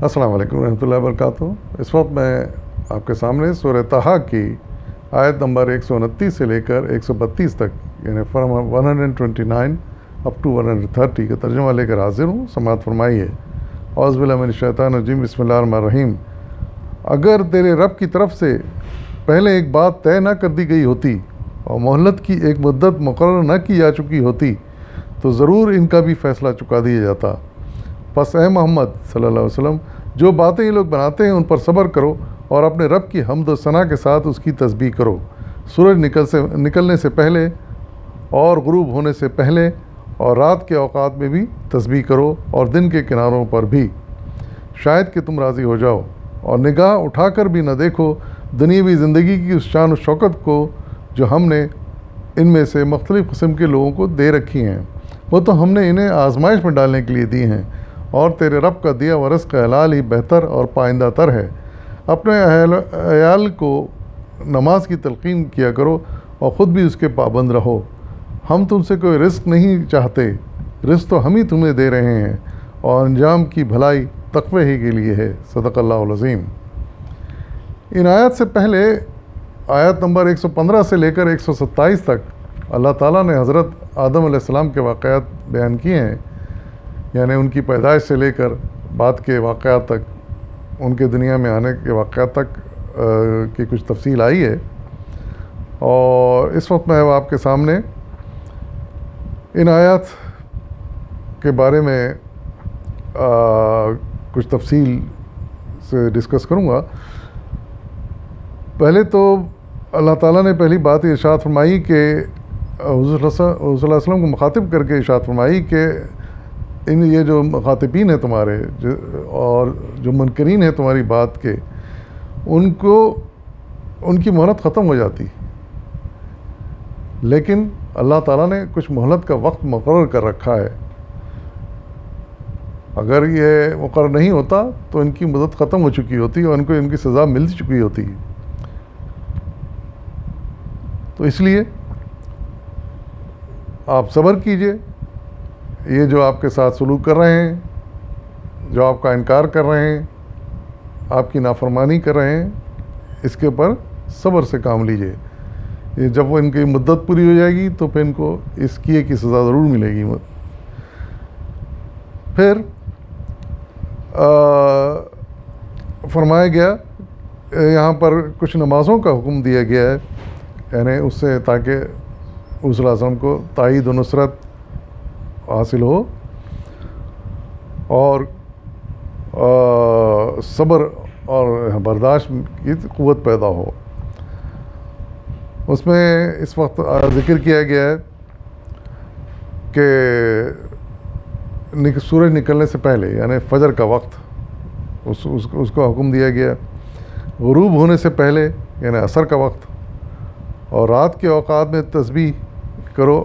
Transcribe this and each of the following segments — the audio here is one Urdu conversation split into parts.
السلام علیکم ورحمۃ اللہ وبرکاتہ۔ اس وقت میں آپ کے سامنے سورہ طٰہٰ کی آیت نمبر 129 سے لے کر 132 تک، یعنی فرام 129 اپ ٹو 130 کا ترجمہ لے کر حاضر ہوں۔ سماعت فرمائیے۔ اعوذ باللہ من الشیطان الرجیم، بسم اللہ الرحمن الرحیم۔ اگر تیرے رب کی طرف سے پہلے ایک بات طے نہ کر دی گئی ہوتی اور مہلت کی ایک مدت مقرر نہ کی جا چکی ہوتی تو ضرور ان کا بھی فیصلہ چکا دیا جاتا۔ پس اے محمد صلی اللہ علیہ وسلم، جو باتیں یہ لوگ بناتے ہیں ان پر صبر کرو اور اپنے رب کی حمد و ثنا کے ساتھ اس کی تسبیح کرو، سورج نکلنے سے پہلے اور غروب ہونے سے پہلے، اور رات کے اوقات میں بھی تسبیح کرو اور دن کے کناروں پر بھی، شاید کہ تم راضی ہو جاؤ، اور نگاہ اٹھا کر بھی نہ دیکھو دنیاوی زندگی کی اس شان و شوکت کو جو ہم نے ان میں سے مختلف قسم کے لوگوں کو دے رکھی ہیں۔ وہ تو ہم نے انہیں آزمائش میں ڈالنے کے لیے دی ہیں، اور تیرے رب کا دیا و رزق حلال ہی بہتر اور پائندہ تر ہے۔ اپنے عیال کو نماز کی تلقین کیا کرو اور خود بھی اس کے پابند رہو۔ ہم تم سے کوئی رزق نہیں چاہتے، رزق تو ہم ہی تمہیں دے رہے ہیں، اور انجام کی بھلائی تقوی ہی کے لیے ہے۔ صدق اللہ العظیم۔ ان آیت سے پہلے آیت نمبر 115 سے لے کر 127 تک اللہ تعالیٰ نے حضرت آدم علیہ السلام کے واقعات بیان کیے ہیں، یعنی ان کی پیدائش سے لے کر بعد کے واقعات تک، ان کے دنیا میں آنے کے واقعات تک کی کچھ تفصیل آئی ہے۔ اور اس وقت میں آپ کے سامنے ان آیات کے بارے میں کچھ تفصیل سے ڈسکس کروں گا۔ پہلے تو اللہ تعالیٰ نے پہلی بات یہ ارشاد فرمائی کہ حضور صلی اللہ علیہ وسلم کو مخاطب کر کے ارشاد فرمائی کہ یہ جو مخاطبین ہیں تمہارے اور جو منکرین ہیں تمہاری بات کے، ان کی مہلت ختم ہو جاتی، لیکن اللہ تعالیٰ نے کچھ مہلت کا وقت مقرر کر رکھا ہے۔ اگر یہ مقرر نہیں ہوتا تو ان کی مدت ختم ہو چکی ہوتی اور ان کو ان کی سزا مل چکی ہوتی۔ تو اس لیے آپ صبر کیجئے۔ یہ جو آپ کے ساتھ سلوک کر رہے ہیں، جو آپ کا انکار کر رہے ہیں، آپ کی نافرمانی کر رہے ہیں، اس کے اوپر صبر سے کام لیجئے۔ یہ جب وہ ان کی مدت پوری ہو جائے گی تو پھر ان کو اس کیے کی سزا ضرور ملے گی۔ پھر فرمایا گیا یہاں پر کچھ نمازوں کا حکم دیا گیا ہے، یعنی اس سے تاکہ حضور صلی اللہ علیہ وسلم کو تائید و نصرت حاصل ہو اور صبر اور برداشت کی قوت پیدا ہو۔ اس میں اس وقت ذکر کیا گیا ہے کہ سورج نکلنے سے پہلے، یعنی فجر کا وقت، اس کا حکم دیا گیا، غروب ہونے سے پہلے یعنی عصر کا وقت، اور رات کے اوقات میں تسبیح کرو،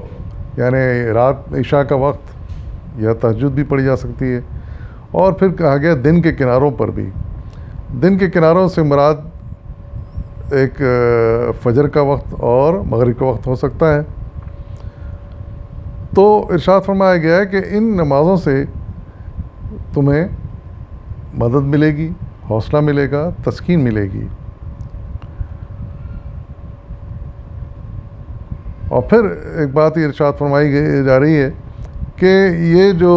یعنی رات عشاء کا وقت یا تہجد بھی پڑھی جا سکتی ہے۔ اور پھر کہا گیا دن کے کناروں پر بھی۔ دن کے کناروں سے مراد ایک فجر کا وقت اور مغرب کا وقت ہو سکتا ہے۔ تو ارشاد فرمایا گیا ہے کہ ان نمازوں سے تمہیں مدد ملے گی، حوصلہ ملے گا، تسکین ملے گی۔ اور پھر ایک بات یہ ارشاد فرمائی جا رہی ہے کہ یہ جو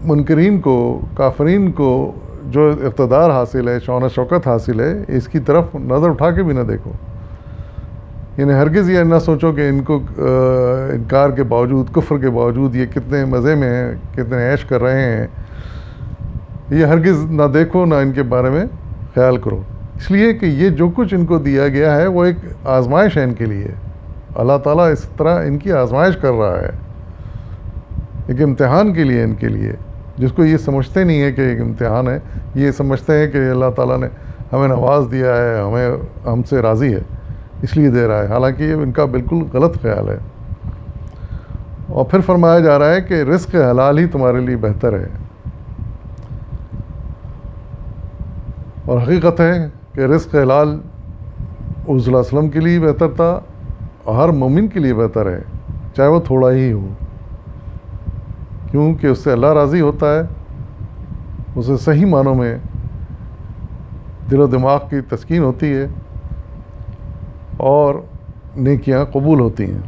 منکرین کو، کافرین کو جو اقتدار حاصل ہے، شان و شوکت حاصل ہے، اس کی طرف نظر اٹھا کے بھی نہ دیکھو، یعنی ہرگز یہ نہ سوچو کہ ان کو انکار کے باوجود، کفر کے باوجود یہ کتنے مزے میں ہیں، کتنے عیش کر رہے ہیں، یہ ہرگز نہ دیکھو، نہ ان کے بارے میں خیال کرو، اس لیے کہ یہ جو کچھ ان کو دیا گیا ہے وہ ایک آزمائش ہے ان کے لیے۔ اللہ تعالیٰ اس طرح ان کی آزمائش کر رہا ہے، ایک امتحان کے لیے، ان کے لیے، جس کو یہ سمجھتے نہیں ہے کہ ایک امتحان ہے، یہ سمجھتے ہیں کہ اللہ تعالیٰ نے ہمیں نواز دیا ہے، ہم سے راضی ہے اس لیے دے رہا ہے، حالانکہ یہ ان کا بالکل غلط خیال ہے۔ اور پھر فرمایا جا رہا ہے کہ رزق حلال ہی تمہارے لیے بہتر ہے، اور حقیقت ہے کہ رزق حلال حضور صلی اللہ علیہ وسلم کے لیے بہتر تھا، ہر مومن کے لیے بہتر ہے، چاہے وہ تھوڑا ہی ہو، کیونکہ اس سے اللہ راضی ہوتا ہے، اسے صحیح معنوں میں دل و دماغ کی تسکین ہوتی ہے اور نیکیاں قبول ہوتی ہیں۔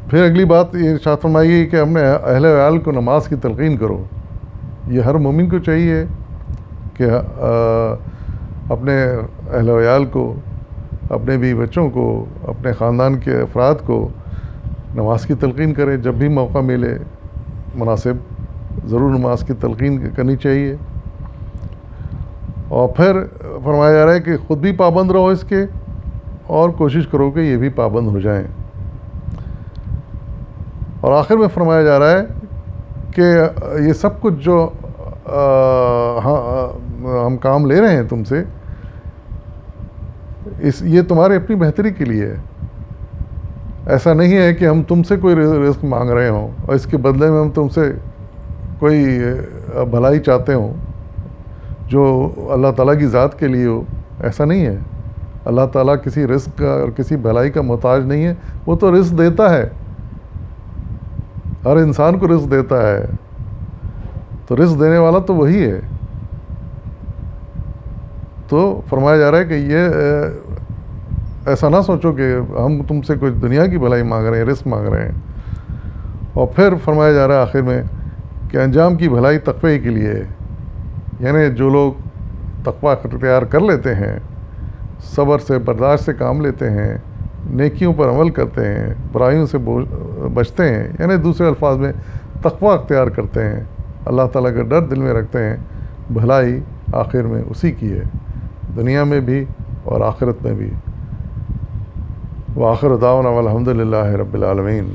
پھر اگلی بات یہ ارشاد فرمائی کہ اپنے اہل وعیال کو نماز کی تلقین کرو۔ یہ ہر مومن کو چاہیے کہ اپنے اہل وعیال کو، اپنے بیوی بچوں کو، اپنے خاندان کے افراد کو نماز کی تلقین کرے۔ جب بھی موقع ملے مناسب ضرور نماز کی تلقین کرنی چاہیے۔ اور پھر فرمایا جا رہا ہے کہ خود بھی پابند رہو اس کے، اور کوشش کرو کہ یہ بھی پابند ہو جائیں۔ اور آخر میں فرمایا جا رہا ہے کہ یہ سب کچھ جو ہم کام لے رہے ہیں تم سے، یہ تمہارے اپنی بہتری کے لیے ہے۔ ایسا نہیں ہے کہ ہم تم سے کوئی رزق مانگ رہے ہوں اور اس کے بدلے میں ہم تم سے کوئی بھلائی چاہتے ہوں جو اللہ تعالیٰ کی ذات کے لیے ہو۔ ایسا نہیں ہے۔ اللہ تعالیٰ کسی رزق کا اور کسی بھلائی کا محتاج نہیں ہے۔ وہ تو رزق دیتا ہے، ہر انسان کو رزق دیتا ہے، تو رزق دینے والا تو وہی ہے۔ تو فرمایا جا رہا ہے کہ یہ ایسا نہ سوچو کہ ہم تم سے کچھ دنیا کی بھلائی مانگ رہے ہیں، رزق مانگ رہے ہیں۔ اور پھر فرمایا جا رہا ہے آخر میں کہ انجام کی بھلائی تقوی کے لیے ہے۔ یعنی جو لوگ تقوی اختیار کر لیتے ہیں، صبر سے برداشت سے کام لیتے ہیں، نیکیوں پر عمل کرتے ہیں، برائیوں سے بچتے ہیں، یعنی دوسرے الفاظ میں تقوی اختیار کرتے ہیں، اللہ تعالیٰ کا ڈر دل میں رکھتے ہیں، بھلائی آخر میں اسی کی ہے، دنیا میں بھی اور آخرت میں بھی۔ وآخر دعوانا والحمد للہ رب العالمین۔